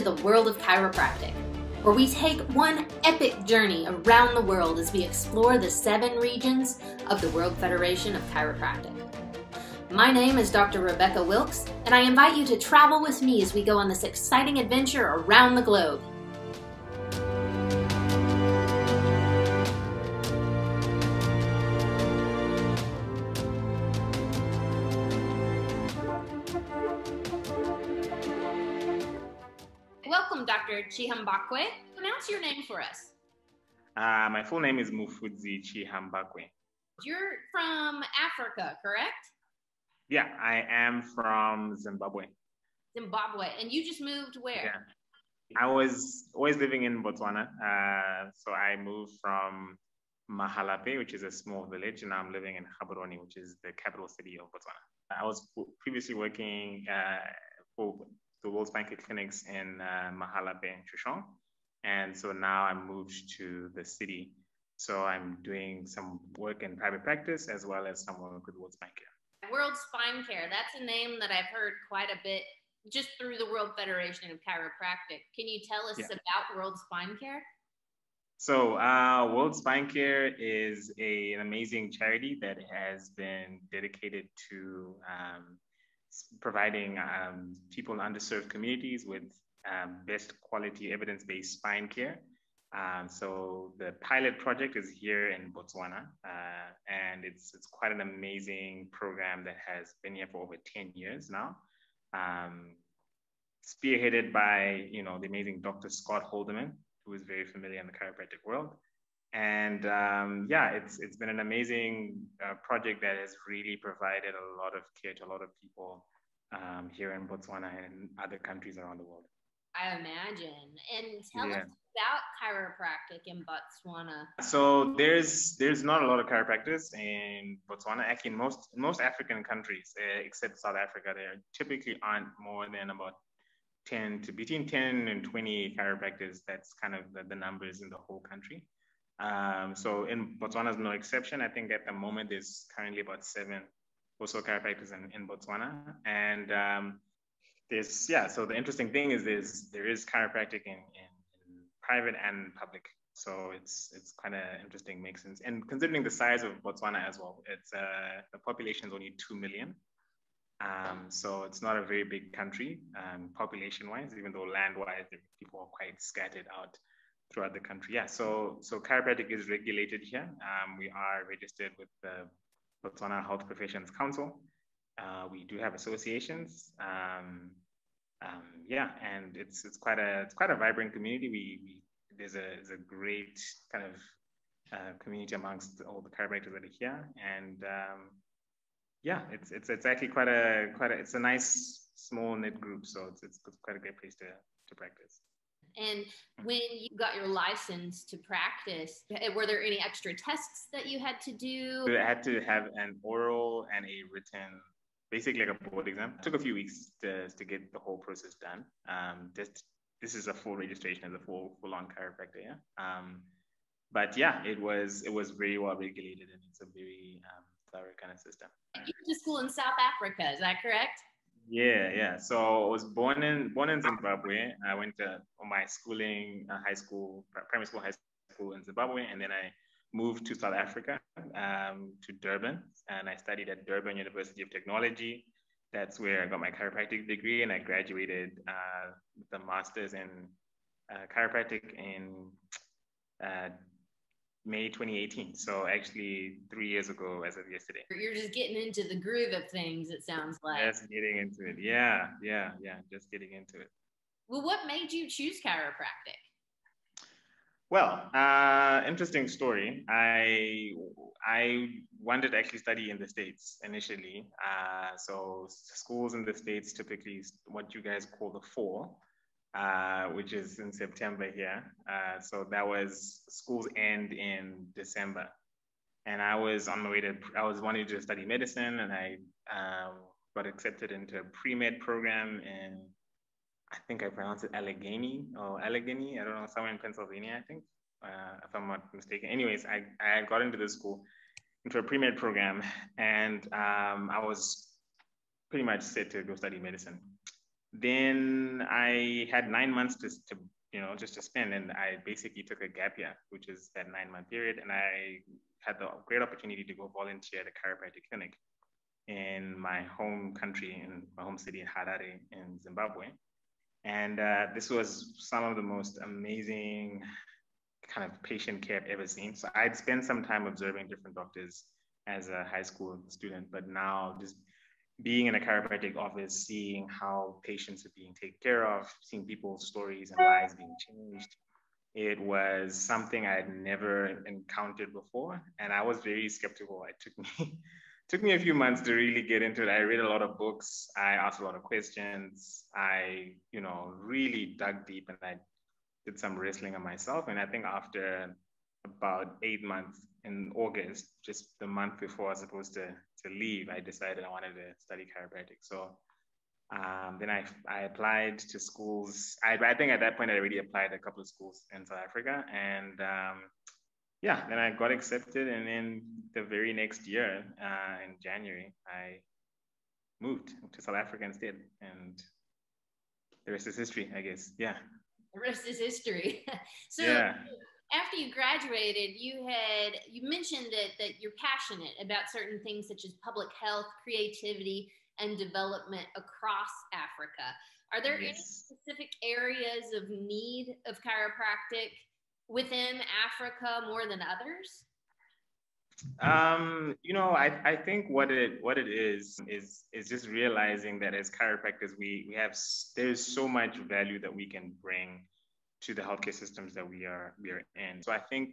the world of chiropractic, where we take one epic journey around the world as we explore the 7 regions of the World Federation of Chiropractic. My name is Dr. Rebecca Wilkes, and I invite you to travel with me as we go on this exciting adventure around the globe. Welcome, Dr. Chihambakwe. Pronounce your name for us. My full name is Mufudzi Chihambakwe. You're from Africa, correct? Yeah, I am from Zimbabwe. Zimbabwe. And you just moved where? Yeah. I was always living in Botswana. So I moved from Mahalape, which is a small village, and now I'm living in Gaborone, which is the capital city of Botswana. I was previously working for the World Spine Care clinics in Mahalape and Chushong. And so now I moved to the city. So I'm doing some work in private practice as well as some work with World Spine Care. World Spine Care, that's a name that I've heard quite a bit just through the World Federation of Chiropractic. Can you tell us about World Spine Care? So World Spine Care is an amazing charity that has been dedicated to providing people in underserved communities with best quality evidence-based spine care. So the pilot project is here in Botswana, and it's quite an amazing program that has been here for over 10 years now. Spearheaded by the amazing Dr. Scott Holderman, who is very familiar in the chiropractic world. And it's been an amazing project that has really provided a lot of care to a lot of people here in Botswana and other countries around the world. I imagine. And tell us about chiropractic in Botswana. So there's not a lot of chiropractors in Botswana. Actually, in most African countries, except South Africa, there typically aren't more than about between 10 and 20 chiropractors. That's kind of the numbers in the whole country. So in Botswana is no exception. I think at the moment there's currently about 7 or so chiropractors in Botswana. And so the interesting thing is there is chiropractic in private and public. So it's kind of interesting mix. And considering the size of Botswana as well, it's the population is only 2 million. So it's not a very big country population-wise, even though land-wise, people are quite scattered out throughout the country. Yeah, so chiropractic is regulated here. We are registered with the Botswana Health Professions Council. We do have associations. And it's quite a vibrant community. There's a great kind of community amongst all the chiropractors that are here. And it's actually it's a nice small knit group. So it's quite a great place to practice. And when you got your license to practice, were there any extra tests that you had to do? I had to have an oral and a written, basically like a board exam. It took a few weeks to get the whole process done. This is a full registration as a full-on chiropractor. Yeah. But yeah, it was very well regulated, and it's a very thorough kind of system. You went to school in South Africa, is that correct? Yeah. So I was born in Zimbabwe. I went to my schooling, primary school, high school in Zimbabwe, and then I moved to South Africa, to Durban, and I studied at Durban University of Technology. That's where I got my chiropractic degree, and I graduated with a master's in chiropractic in May 2018. So actually 3 years ago as of yesterday. You're just getting into the groove of things, it sounds like. Just getting into it. Yeah. Just getting into it. Well, what made you choose chiropractic? Well, interesting story. I wanted to actually study in the States initially. So schools in the States typically what you guys call the fall, which is in September here. So that was schools end in December. And I was wanting to study medicine, and I got accepted into a pre-med program in, I think I pronounced it Allegheny. I don't know, somewhere in Pennsylvania, I think, if I'm not mistaken. Anyways, I got into the school, into a pre-med program, and I was pretty much set to go study medicine. Then I had 9 months to just to spend, and I basically took a gap year, which is that 9 month period, and I had the great opportunity to go volunteer at a chiropractic clinic in my home country, in my home city, Harare, in Zimbabwe. And this was some of the most amazing kind of patient care I've ever seen. So I'd spent some time observing different doctors as a high school student, but now just being in a chiropractic office, seeing how patients are being taken care of, seeing people's stories and lives being changed, it was something I had never encountered before, and I was very skeptical. It took me took me a few months to really get into it. I read a lot of books. I asked a lot of questions. I, really dug deep, and I did some wrestling on myself. And I think after about 8 months in August, just the month before I was supposed to leave, I decided I wanted to study chiropractic. So then I applied to schools. I think at that point I already applied a couple of schools in South Africa, and yeah, then I got accepted, and then the very next year, in January, I moved to South Africa instead, and the rest is history, I guess. Yeah. The rest is history. So yeah. After you graduated, you mentioned that you're passionate about certain things such as public health, creativity, and development across Africa. Are there any specific areas of need of chiropractic within Africa more than others? I think what it is just realizing that as chiropractors, there's so much value that we can bring to the healthcare systems that we are in. So I think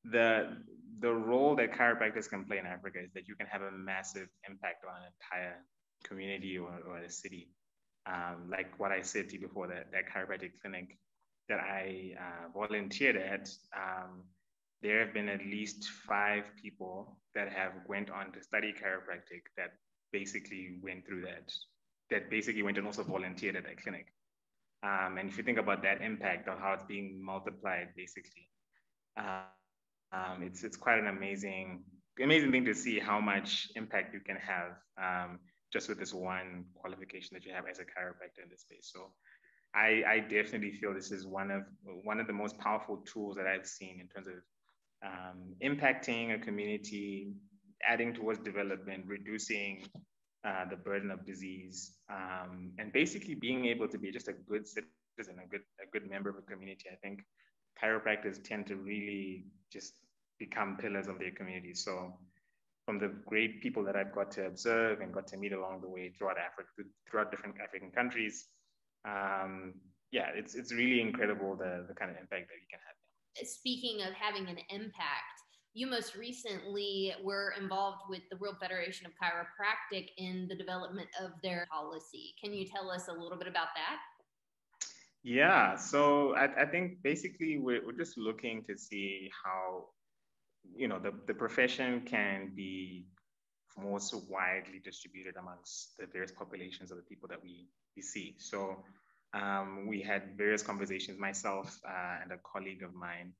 the role that chiropractors can play in Africa is that you can have a massive impact on an entire community or a city. Like what I said to you before, that chiropractic clinic that I volunteered at, there have been at least 5 people that have went on to study chiropractic that basically went through that basically went and also volunteered at that clinic. And if you think about that impact of how it's being multiplied, basically, it's quite an amazing thing to see how much impact you can have just with this one qualification that you have as a chiropractor in this space. So I definitely feel this is one of the most powerful tools that I've seen in terms of impacting a community, adding towards development, reducing the burden of disease, and basically being able to be just a good citizen, a good member of a community. I think chiropractors tend to really just become pillars of their community. So from the great people that I've got to observe and got to meet along the way throughout Africa, throughout different African countries, it's really incredible the kind of impact that you can have. Speaking of having an impact, you most recently were involved with the World Federation of Chiropractic in the development of their policy. Can you tell us a little bit about that? Yeah, so I think basically we're just looking to see how, the profession can be more so widely distributed amongst the various populations of the people that we see. So we had various conversations, myself and a colleague of mine.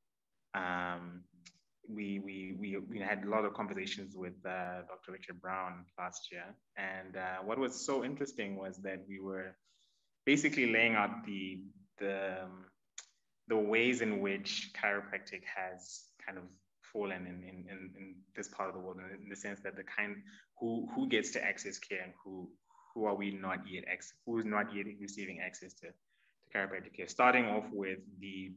We had a lot of conversations with Dr. Richard Brown last year. And what was so interesting was that we were basically laying out the ways in which chiropractic has kind of fallen in this part of the world, in the sense that who gets to access care and who are we not yet who is not yet receiving access to chiropractic care. Starting off with the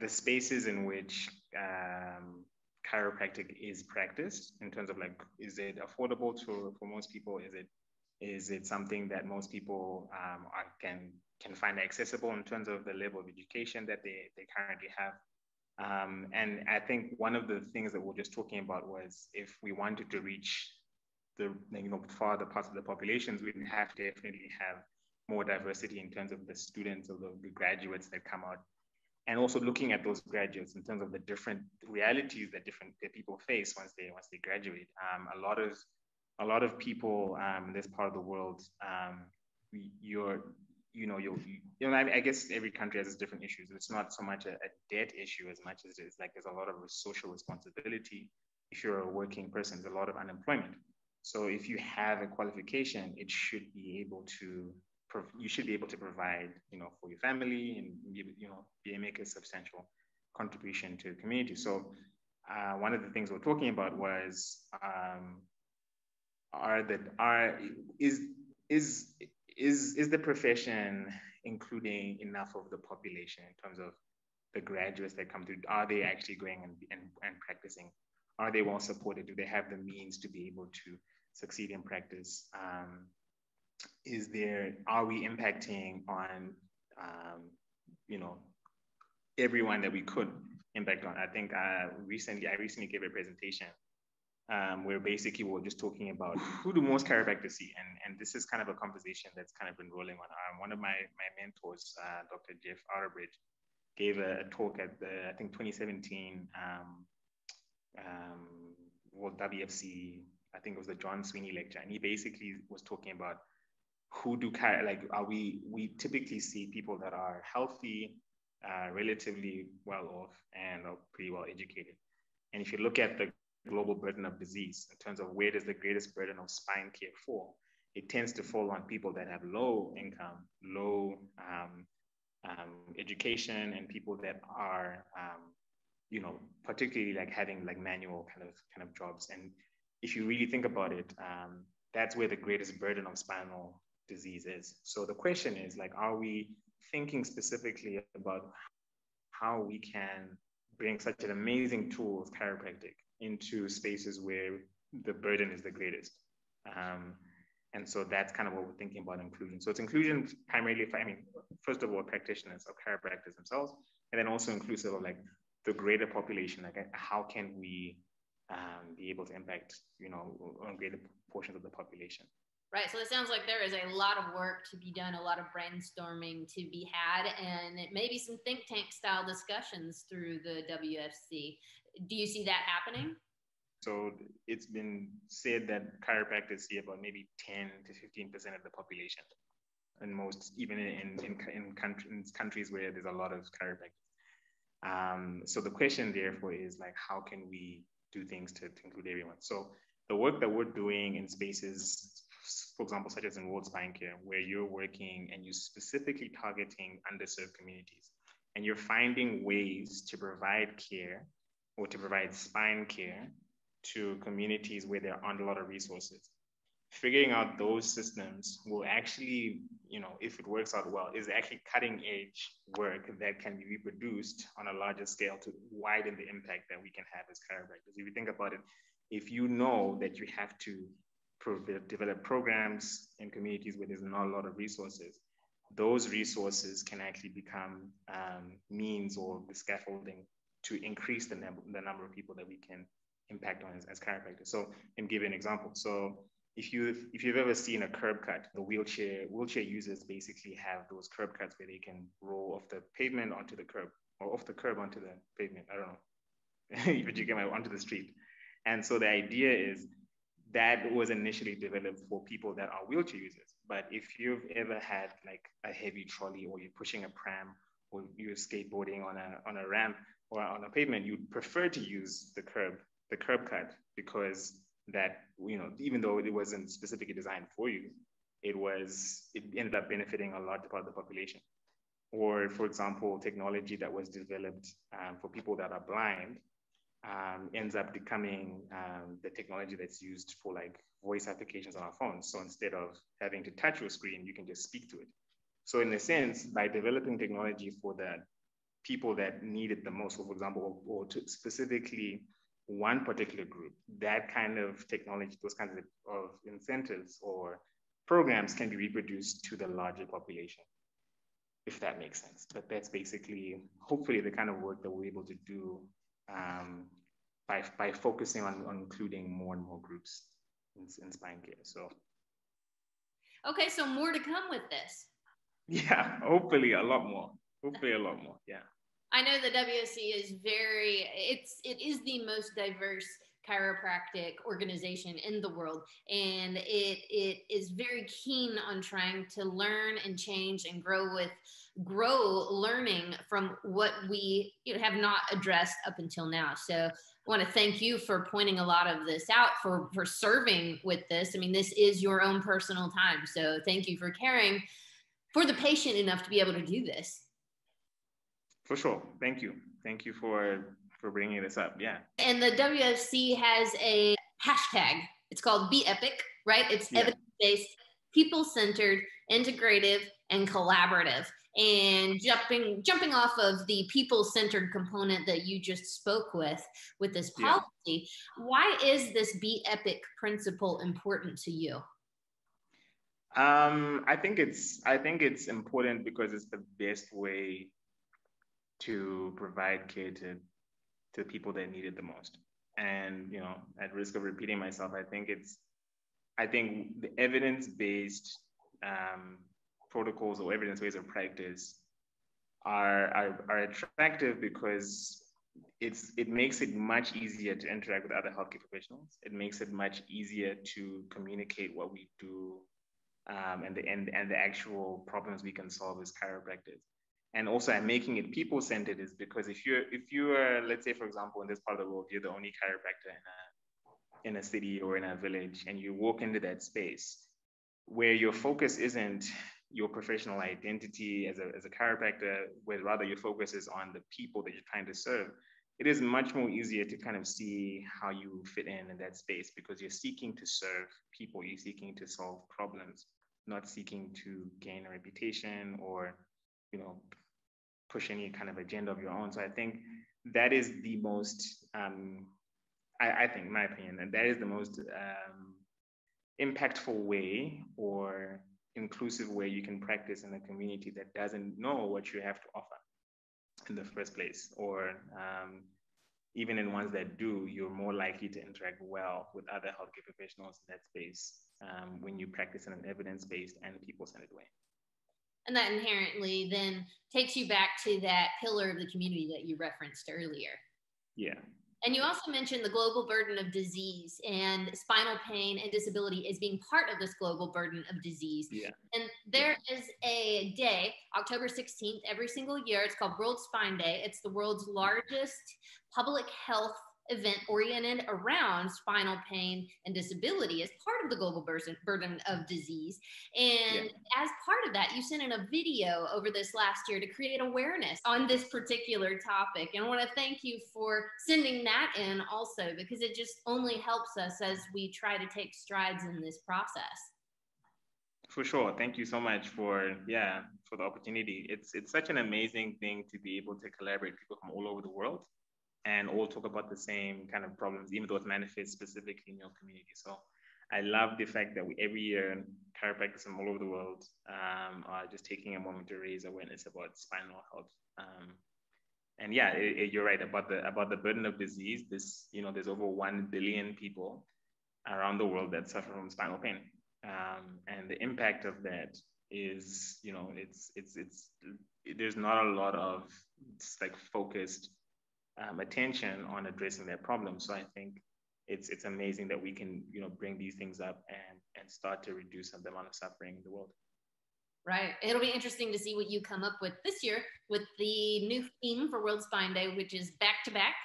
spaces in which chiropractic is practiced, in terms of like, is it affordable for most people? Is it something that most people can find accessible in terms of the level of education that they currently have? And I think one of the things that we're just talking about was, if we wanted to reach the farther parts of the populations, we'd have to definitely have more diversity in terms of the students or the graduates that come out, and also looking at those graduates in terms of the different realities that people face once they graduate. A lot of people in this part of the world, I guess every country has its different issues. It's not so much a debt issue as much as it's like there's a lot of social responsibility. If you're a working person, there's a lot of unemployment. So if you have a qualification, it should be able to you should be able to provide, for your family and make a substantial contribution to the community. So one of the things we're talking about was is the profession including enough of the population in terms of the graduates that come through? Are they actually going and practicing? Are they well supported? Do they have the means to be able to succeed in practice? Are we impacting on everyone that we could impact on? I think I recently gave a presentation where basically we're just talking about who do most chiropractors see, and this is kind of a conversation that's kind of been rolling on. One of my mentors, Dr. Jeff Outerbridge, gave a talk at the, I think, 2017 World WFC. I think it was the John Sweeney lecture, and he basically was talking about we typically see people that are healthy, relatively well off, and are pretty well educated. And if you look at the global burden of disease in terms of where does the greatest burden of spine care fall, it tends to fall on people that have low income, low education, and people that are particularly having manual kind of jobs. And if you really think about it, that's where the greatest burden of spinal disease is. So the question is, are we thinking specifically about how we can bring such an amazing tool as chiropractic into spaces where the burden is the greatest? And so that's kind of what we're thinking about inclusion. So it's inclusion primarily, first of all, practitioners of chiropractors themselves, and then also inclusive of the greater population. How can we be able to impact, on greater portions of the population? Right. So it sounds like there is a lot of work to be done, a lot of brainstorming to be had, and maybe some think tank style discussions through the WFC. Do you see that happening? So it's been said that chiropractors see about maybe 10 to 15% of the population, and most, even in countries where there's a lot of chiropractors. So the question therefore is how can we do things to include everyone? So the work that we're doing in spaces, for example, such as in World Spine Care, where you're working and you're specifically targeting underserved communities, and you're finding ways to provide care or to provide spine care to communities where there aren't a lot of resources. Figuring out those systems will actually, if it works out well, is actually cutting edge work that can be reproduced on a larger scale to widen the impact that we can have as chiropractors. If you think about it, if you know that you have to develop programs in communities where there's not a lot of resources, those resources can actually become means or the scaffolding to increase the number of people that we can impact on as chiropractors. So, and give you an example. So if you've ever seen a curb cut, the wheelchair users basically have those curb cuts where they can roll off the pavement onto the curb, or off the curb onto the pavement. I don't know, but you get onto the street. And so the idea is that was initially developed for people that are wheelchair users. But if you've ever had a heavy trolley, or you're pushing a pram, or you're skateboarding on a ramp or on a pavement, you'd prefer to use the curb cut, because that, even though it wasn't specifically designed for you, it ended up benefiting a large part of the population. Or, for example, technology that was developed for people that are blind ends up becoming the technology that's used for voice applications on our phones. So instead of having to touch your screen, you can just speak to it. So in a sense, by developing technology for the people that need it the most, so for example, or to specifically one particular group, that kind of technology, those kinds of incentives or programs can be reproduced to the larger population, if that makes sense. But that's basically, hopefully, the kind of work that we're able to do by focusing on including more and more groups in spine care. So, okay, so more to come with this. Yeah, hopefully a lot more. Yeah. I know the WFC is it is the most diverse chiropractic organization in the world, and it is very keen on trying to learn and change and grow learning from what we have not addressed up until now. So I want to thank you for pointing a lot of this out, for serving with this. I mean, this is your own personal time, so thank you for caring for the patient enough to be able to do this. For sure. Thank you for bringing this up. Yeah. And the WFC has a hashtag. It's called Be Epic, right? It's evidence-based, people-centered, integrative, and collaborative. And jumping off of the people-centered component that you just spoke with this policy, why is this Be Epic principle important to you? I think it's important because it's the best way to provide care to people that need it the most. And at risk of repeating myself, I think the evidence-based protocols or evidence ways of practice are attractive because it makes it much easier to interact with other healthcare professionals. It makes it much easier to communicate what we do and the actual problems we can solve as chiropractors. And also, I'm making it people-centered is because if you are, let's say, for example, in this part of the world, you're the only chiropractor in a city or in a village, and you walk into that space where your focus isn't your professional identity as a chiropractor, where rather your focus is on the people that you're trying to serve, it is much more easier to kind of see how you fit in that space because you're seeking to serve people, you're seeking to solve problems, not seeking to gain a reputation or push any kind of agenda of your own. So I think that is the most, I think, in my opinion, and that is the most impactful way or inclusive way you can practice in a community that doesn't know what you have to offer in the first place, or even in ones that do, you're more likely to interact well with other healthcare professionals in that space when you practice in an evidence-based and people-centered way. And that inherently then takes you back to that pillar of the community that you referenced earlier. Yeah. And you also mentioned the global burden of disease, and spinal pain and disability as being part of this global burden of disease. Yeah. And there is a day, October 16th, every single year. It's called World Spine Day. It's the world's largest public health event oriented around spinal pain and disability as part of the global burden of disease. And as part of that, you sent in a video over this last year to create awareness on this particular topic. And I want to thank you for sending that in also, because it just only helps us as we try to take strides in this process. For sure. Thank you so much for the opportunity. It's such an amazing thing to be able to collaborate people from all over the world and all talk about the same kind of problems, even though it manifests specifically in your community. So I love the fact that every year chiropractors from all over the world are just taking a moment to raise awareness about spinal health. And you're right about the burden of disease. There's over 1 billion people around the world that suffer from spinal pain. And the impact of that is, there's not a lot of focused attention on addressing that problem. So I think it's amazing that we can bring these things up and start to reduce the amount of suffering in the world. Right. It'll be interesting to see what you come up with this year with the new theme for World Spine Day, which is back to back.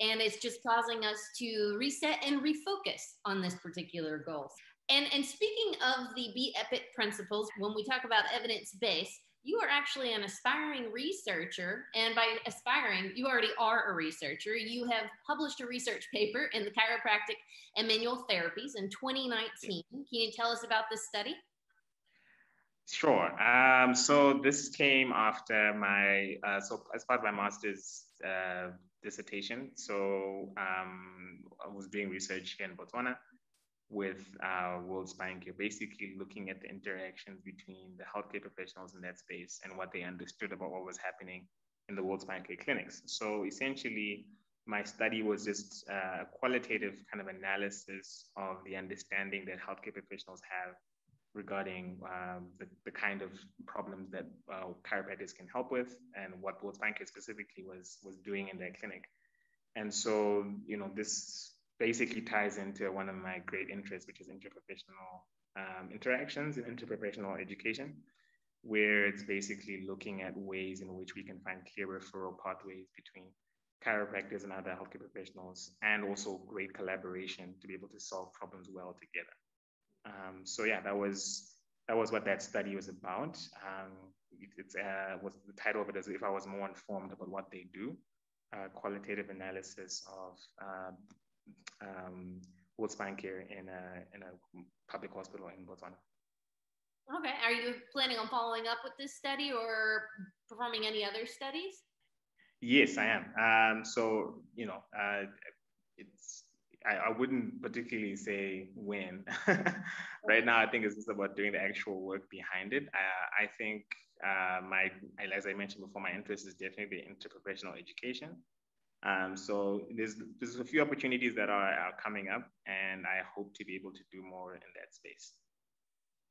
And it's just causing us to reset and refocus on this particular goal. And speaking of the Be Epic principles, when we talk about evidence-based, you are actually an aspiring researcher. And by aspiring, you already are a researcher. You have published a research paper in the Chiropractic and Manual Therapies in 2019. Can you tell us about this study? Sure. So this came after so as part of my master's dissertation. So I was doing research here in Botswana with World Spine Care, basically looking at the interactions between the healthcare professionals in that space and what they understood about what was happening in the World Spine Care clinics. So essentially, my study was just a qualitative kind of analysis of the understanding that healthcare professionals have regarding the kind of problems that chiropractors can help with and what World Spine Care specifically was doing in their clinic. And so, this basically ties into one of my great interests, which is interprofessional interactions and interprofessional education, where it's basically looking at ways in which we can find clear referral pathways between chiropractors and other healthcare professionals, and also great collaboration to be able to solve problems well together. So yeah, that was what that study was about. Was the title of it is If I Was More Informed About What They Do, qualitative analysis of world spine care in a public hospital in Botswana. Okay. Are you planning on following up with this study or performing any other studies? Yes, I am. So, I wouldn't particularly say when. Right now, I think it's just about doing the actual work behind it. I think as I mentioned before, my interest is definitely interprofessional education. So there's a few opportunities that are coming up, and I hope to be able to do more in that space.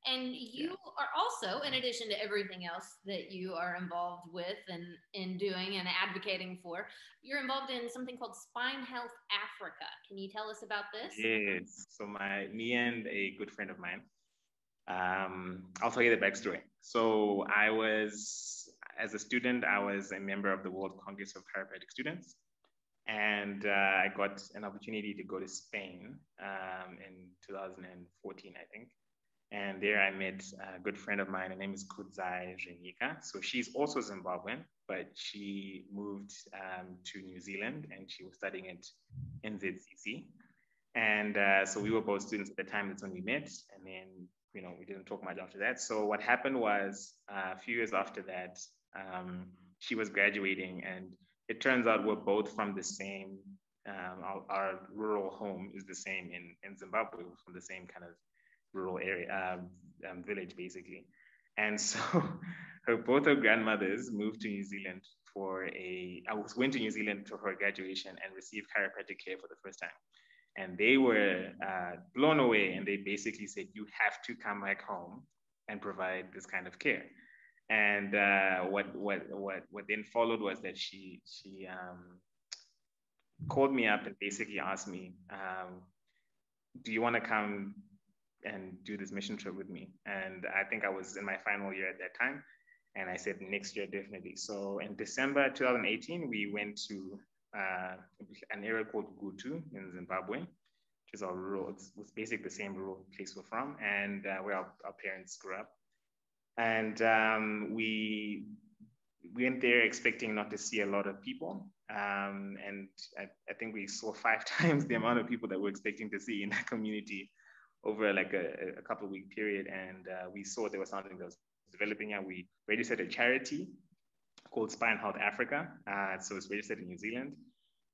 And you are also, in addition to everything else that you are involved with and in doing and advocating for, you're involved in something called Spine Health Africa. Can you tell us about this? Yes. So me and a good friend of mine, I'll tell you the backstory. So as a student, I was a member of the World Congress of Chiropractic Students. And I got an opportunity to go to Spain in 2014, I think. And there I met a good friend of mine. Her name is Kudzai Renika. So she's also Zimbabwean, but she moved to New Zealand and she was studying at NZCC. And so we were both students at the time. That's when we met. And then, we didn't talk much after that. So what happened was a few years after that, she was graduating, and it turns out we're both from the same, our rural home is the same in Zimbabwe, from the same kind of rural area, village, basically. And so both her grandmothers moved to New Zealand went to New Zealand for her graduation and received chiropractic care for the first time. And they were blown away, and they basically said, you have to come back home and provide this kind of care. And what then followed was that she called me up and basically asked me, do you want to come and do this mission trip with me? And I think I was in my final year at that time. And I said, next year, definitely. So in December 2018, we went to an area called Gutu in Zimbabwe, which is our rural, it's basically the same rural place we're from, and where our parents grew up. And we went there expecting not to see a lot of people. And I think we saw 5 times the amount of people that we're expecting to see in that community over like a couple of week period. And we saw there was something that was developing, and we registered a charity called Spine Health Africa. So it's registered in New Zealand.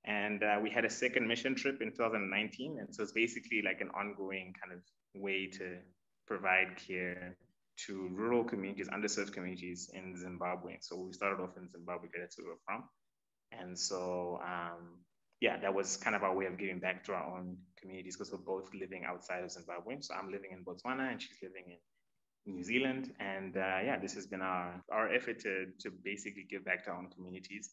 And we had a second mission trip in 2019. And so it's basically like an ongoing kind of way to provide care to rural communities, underserved communities in Zimbabwe. So we started off in Zimbabwe, that's where we're from. And so, that was kind of our way of giving back to our own communities, because we're both living outside of Zimbabwe. So I'm living in Botswana and she's living in New Zealand. And this has been our effort to basically give back to our own communities.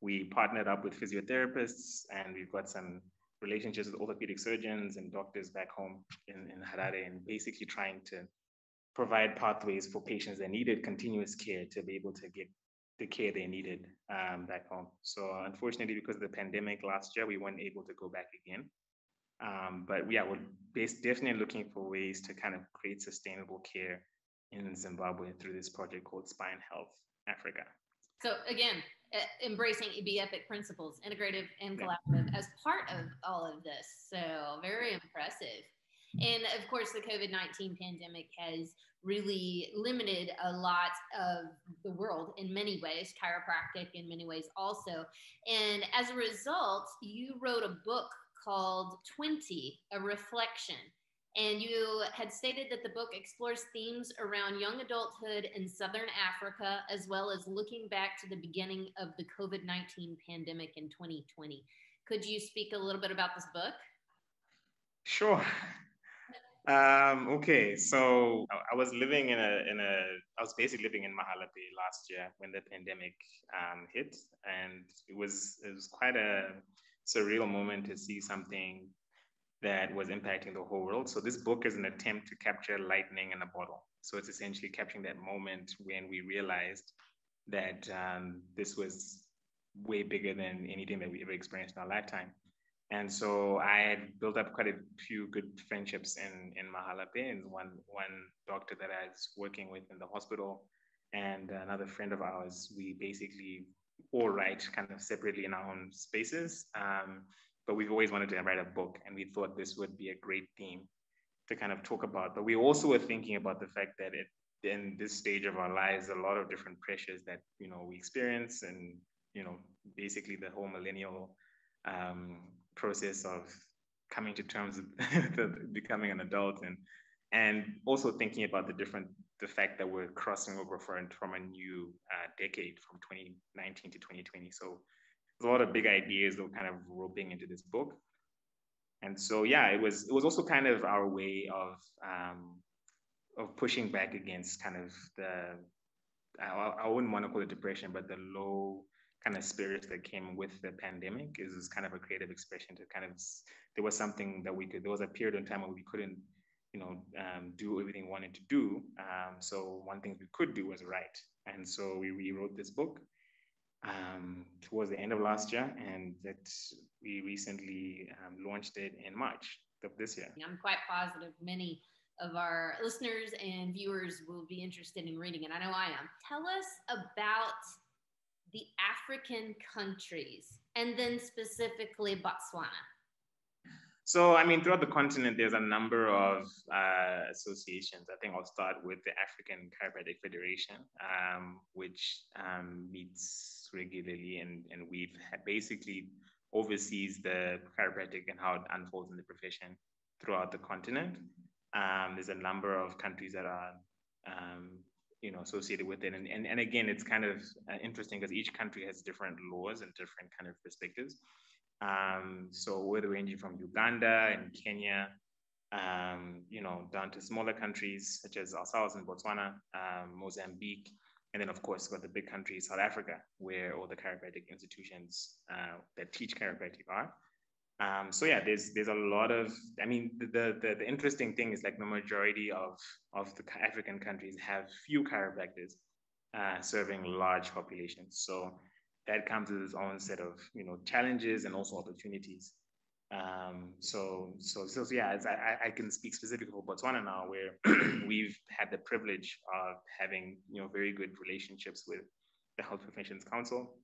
We partnered up with physiotherapists, and we've got some relationships with orthopedic surgeons and doctors back home in Harare, and basically trying to provide pathways for patients that needed continuous care to be able to get the care they needed back home. So unfortunately, because of the pandemic last year, we weren't able to go back again. But we're definitely looking for ways to kind of create sustainable care in Zimbabwe through this project called Spine Health Africa. So again, embracing EBIEPIC principles, integrative and collaborative, as part of all of this. So very impressive. And of course, the COVID-19 pandemic has really limited a lot of the world in many ways, chiropractic in many ways also. And as a result, you wrote a book called 20, A Reflection. And you had stated that the book explores themes around young adulthood in Southern Africa, as well as looking back to the beginning of the COVID-19 pandemic in 2020. Could you speak a little bit about this book? Sure. Okay, so I was living I was basically living in Mahalape last year when the pandemic hit, and it was quite a surreal moment to see something that was impacting the whole world. So this book is an attempt to capture lightning in a bottle. So it's essentially capturing that moment when we realized that this was way bigger than anything that we ever experienced in our lifetime. And so I had built up quite a few good friendships in Mahala Bay, and one doctor that I was working with in the hospital, and another friend of ours. We basically all write kind of separately in our own spaces, but we've always wanted to write a book, and we thought this would be a great theme to kind of talk about. But we also were thinking about the fact that in this stage of our lives, a lot of different pressures that we experience, and basically the whole millennial process of coming to terms with becoming an adult, and also thinking about the fact that we're crossing over from a new decade, from 2019 to 2020. So there's a lot of big ideas that were kind of roping into this book. And so, yeah, it was also kind of our way of pushing back against kind of I wouldn't want to call it depression, but the low kind of spirits that came with the pandemic. Is kind of a creative expression to kind of, there was something that there was a period in time where we couldn't, do everything we wanted to do. So one thing we could do was write. And so we rewrote this book towards the end of last year, and that we recently launched it in March of this year. I'm quite positive many of our listeners and viewers will be interested in reading it. I know I am. Tell us about the African countries, and then specifically Botswana. So, I mean, throughout the continent, there's a number of associations. I think I'll start with the African Chiropractic Federation, which meets regularly, and we've basically oversees the chiropractic and how it unfolds in the profession throughout the continent. There's a number of countries that are associated with it. And again, it's kind of interesting because each country has different laws and different kind of perspectives. So whether ranging from Uganda and Kenya, down to smaller countries such as ourselves in Botswana, Mozambique, and then of course got the big country, South Africa, where all the chiropractic institutions that teach chiropractic are. So yeah, there's a lot of, I mean, the interesting thing is like the majority of the African countries have few chiropractors serving large populations. So that comes with its own set of challenges and also opportunities. So yeah, I can speak specifically for Botswana now, where we've had the privilege of having very good relationships with the Health Professions Council.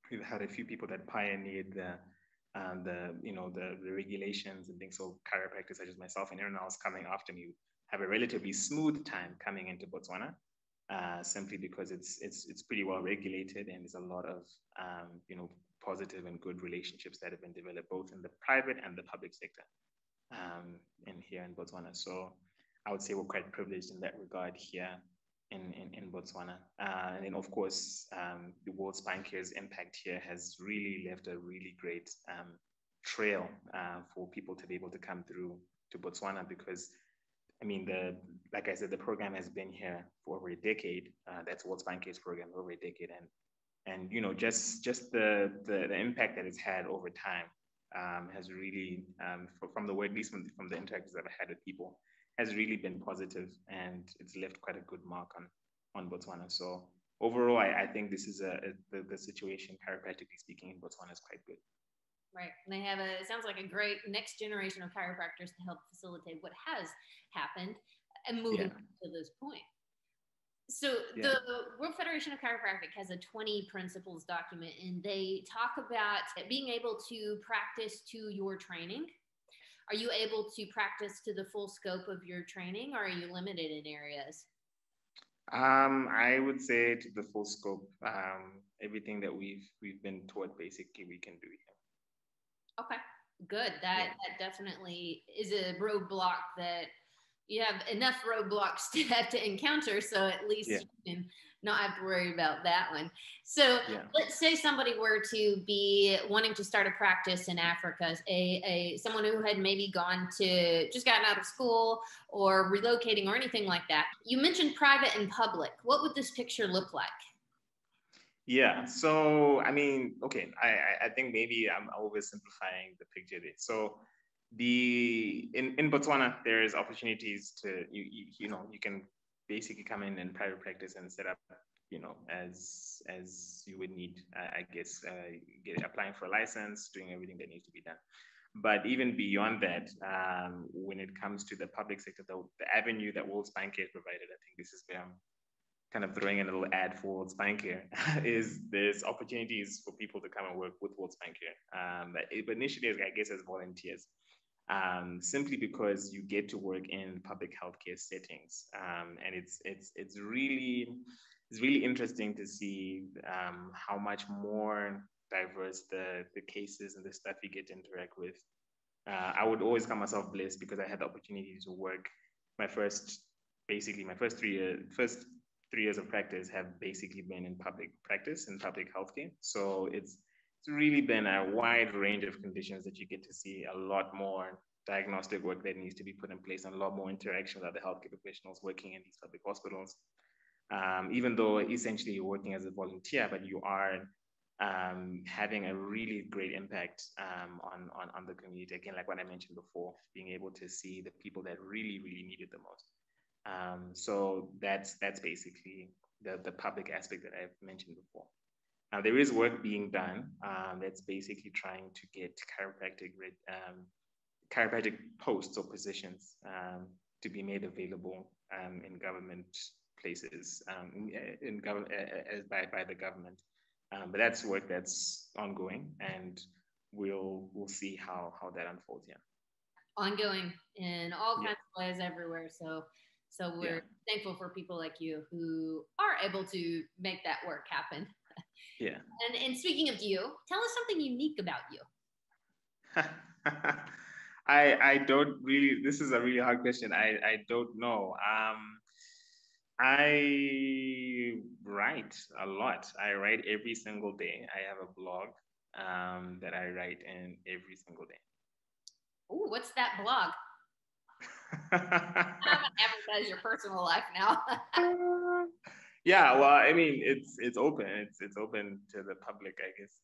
We've had a few people that pioneered the regulations and things. So chiropractors such as myself and everyone else coming after me have a relatively smooth time coming into Botswana, simply because it's pretty well regulated, and there's a lot of positive and good relationships that have been developed both in the private and the public sector in here in Botswana. So I would say we're quite privileged in that regard here in Botswana. And then of course, the World Spine Care's impact here has really left a really great trail for people to be able to come through to Botswana, because I mean, like I said, the program has been here for over a decade. That's World Spine Care's program, over a decade, and just the impact that it's had over time has really, from the word, at least from the interactions that I've had with people, has really been positive, and it's left quite a good mark on Botswana. So overall, I think this is the situation, chiropractically speaking, in Botswana is quite good. Right. And they have it sounds like a great next generation of chiropractors to help facilitate what has happened and moving to this point. So the World Federation of Chiropractic has a 20 principles document, and they talk about being able to practice to your training. Are you able to practice to the full scope of your training, or are you limited in areas? I would say to the full scope. Everything that we've been taught, basically, we can do here. Okay, good. That definitely is a roadblock that you have enough roadblocks to have to encounter, so at least you can not have to worry about that one. So let's say somebody were to be wanting to start a practice in Africa, someone who had maybe just gotten out of school or relocating or anything like that. You mentioned private and public. What would this picture look like? Yeah, so I mean, okay, I think maybe I'm oversimplifying the picture there. So In Botswana, there is opportunities to you can basically come in and private practice and set up as you would need, I guess, applying for a license, doing everything that needs to be done. But even beyond that, when it comes to the public sector, the avenue that World Spine Care provided, I think this is where I'm kind of throwing in a little ad for World Spine Care, is there's opportunities for people to come and work with World Spine Care. But initially, I guess, as volunteers, simply because you get to work in public healthcare settings, and it's really interesting to see how much more diverse the cases and the stuff you get to interact with. I would always call myself blessed because I had the opportunity to work my first 3 years of practice have basically been in public practice in public healthcare. So it's really been a wide range of conditions that you get to see, a lot more diagnostic work that needs to be put in place, and a lot more interaction with other healthcare professionals working in these public hospitals. Even though essentially you're working as a volunteer, but you are having a really great impact on the community. Again, like what I mentioned before, being able to see the people that really need it the most. So that's basically the public aspect that I've mentioned before. Now there is work being done that's basically trying to get chiropractic posts or positions to be made available in government places, by the government. But that's work that's ongoing, and we'll see how that unfolds. Yeah. Ongoing in all kinds of ways everywhere. So we're thankful for people like you who are able to make that work happen. Yeah. And speaking of you, tell us something unique about you. I don't really, this is a really hard question. I don't know. I write a lot. I write every single day. I have a blog that I write in every single day. Ooh, what's that blog? I haven't advertised your personal life now. Yeah, well, I mean, it's open. It's open to the public, I guess.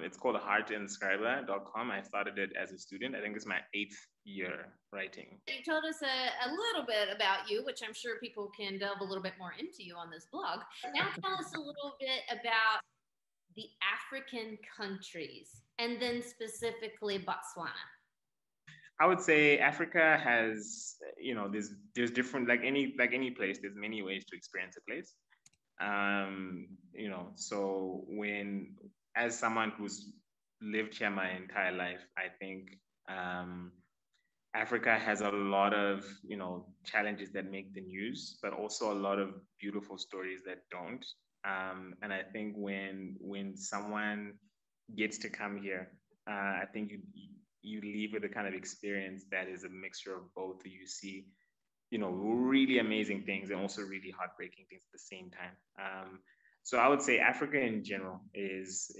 It's called heartinscriber.com. I started it as a student. I think it's my 8th year writing. You told us a little bit about you, which I'm sure people can delve a little bit more into you on this blog. Now tell us a little bit about the African countries, and then specifically Botswana. I would say Africa has, there's different, like any place, there's many ways to experience a place. So as someone who's lived here my entire life, I think Africa has a lot of, challenges that make the news, but also a lot of beautiful stories that don't. And I think when someone gets to come here, I think you leave with a kind of experience that is a mixture of both. You see, really amazing things and also really heartbreaking things at the same time. So I would say Africa in general is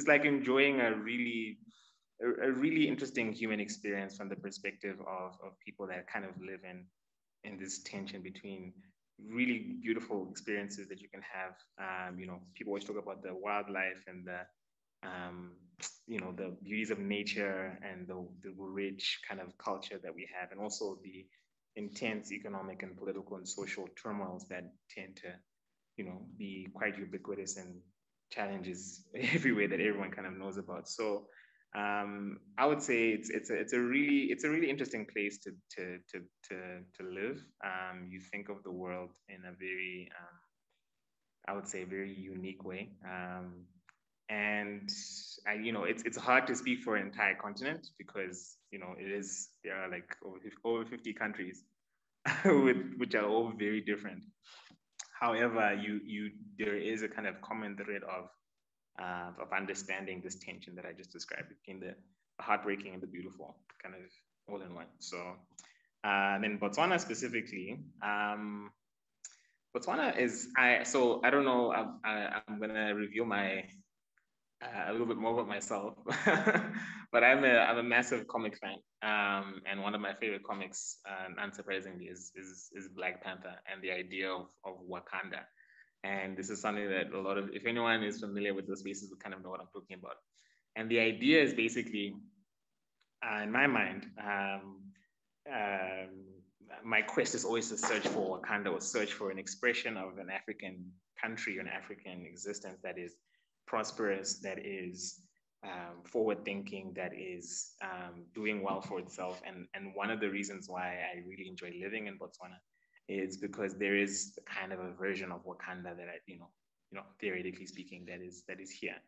like enjoying a really interesting human experience from the perspective of people that kind of live in this tension between really beautiful experiences that you can have. People always talk about the wildlife and the beauties of nature and the rich kind of culture that we have, and also the intense economic and political and social turmoils that tend to, be quite ubiquitous and challenges everywhere that everyone kind of knows about. So I would say it's a really interesting place to live. You think of the world in a very, I would say, very unique way. And it's hard to speak for an entire continent because there are like over 50 countries which are all very different. However, there is a kind of common thread of understanding this tension that I just described between the heartbreaking and the beautiful, kind of all in one. So then Botswana specifically, Botswana is I don't know. I'm gonna reveal a little bit more about myself, but I'm a massive comic fan, and one of my favorite comics, unsurprisingly, is Black Panther and the idea of Wakanda. And this is something that if anyone is familiar with those spaces, will kind of know what I'm talking about. And the idea is basically In my mind, my quest is always to search for Wakanda, or search for an expression of an African country, an African existence that is prosperous, that is forward-thinking, that is doing well for itself. And one of the reasons why I really enjoy living in Botswana is because there is kind of a version of Wakanda that theoretically speaking, that is here.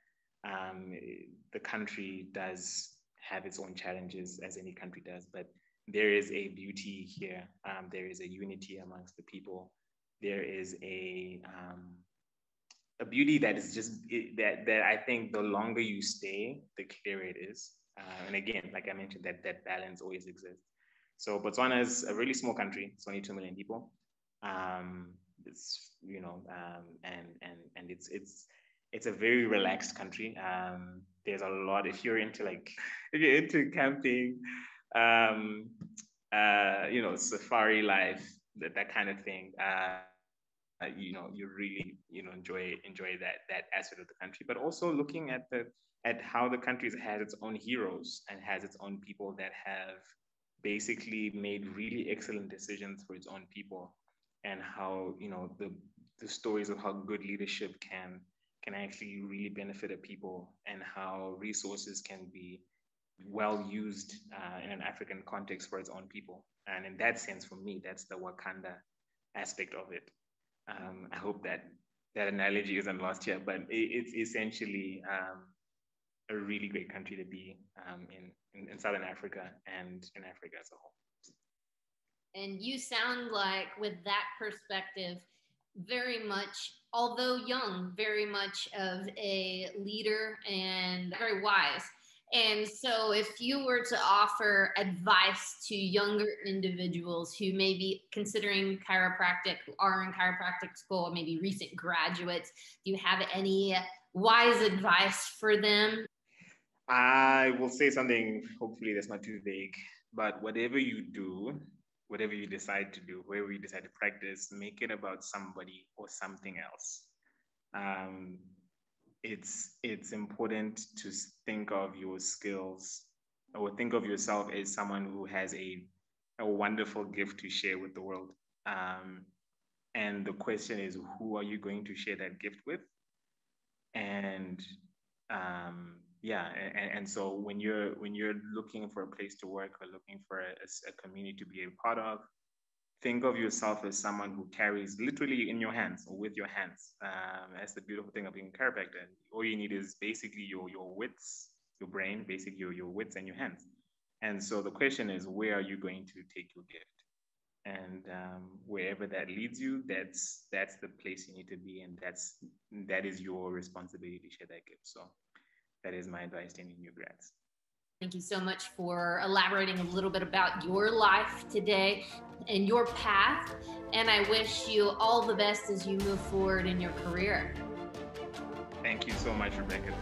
The country does have its own challenges, as any country does, but there is a beauty here. There is a unity amongst the people. There is a beauty that is just that I think the longer you stay, the clearer it is. And again, like I mentioned, that balance always exists. So Botswana is a really small country. It's only 2 million people. It's and it's a very relaxed country. There's a lot, if you're into camping, safari life, that kind of thing, you really enjoy that aspect of the country. But also looking at how the country has its own heroes and has its own people that have basically made really excellent decisions for its own people, and how the stories of how good leadership can actually really benefit a people, and how resources can be well used in an African context for its own people. And in that sense, for me, that's the Wakanda aspect of it. I hope that analogy isn't lost here, but it's essentially a really great country to be in Southern Africa and in Africa as a whole. And you sound like, with that perspective, very much, although young, very much of a leader and very wise. And so if you were to offer advice to younger individuals who may be considering chiropractic, who are in chiropractic school, or maybe recent graduates, do you have any wise advice for them? I will say something, hopefully that's not too vague, but whatever you do, whatever you decide to do, wherever you decide to practice, make it about somebody or something else. It's important to think of your skills, or think of yourself as someone who has a wonderful gift to share with the world. And the question is, who are you going to share that gift with? And so when you're looking for a place to work, or looking for a community to be a part of, think of yourself as someone who carries literally in your hands, or with your hands. That's the beautiful thing of being a chiropractor. All you need is basically your wits, your brain, basically your wits and your hands. And so the question is, where are you going to take your gift? And wherever that leads you, that's the place you need to be, and that is your responsibility to share that gift. So that is my advice to any new grads. Thank you so much for elaborating a little bit about your life today and your path. And I wish you all the best as you move forward in your career. Thank you so much, Rebecca.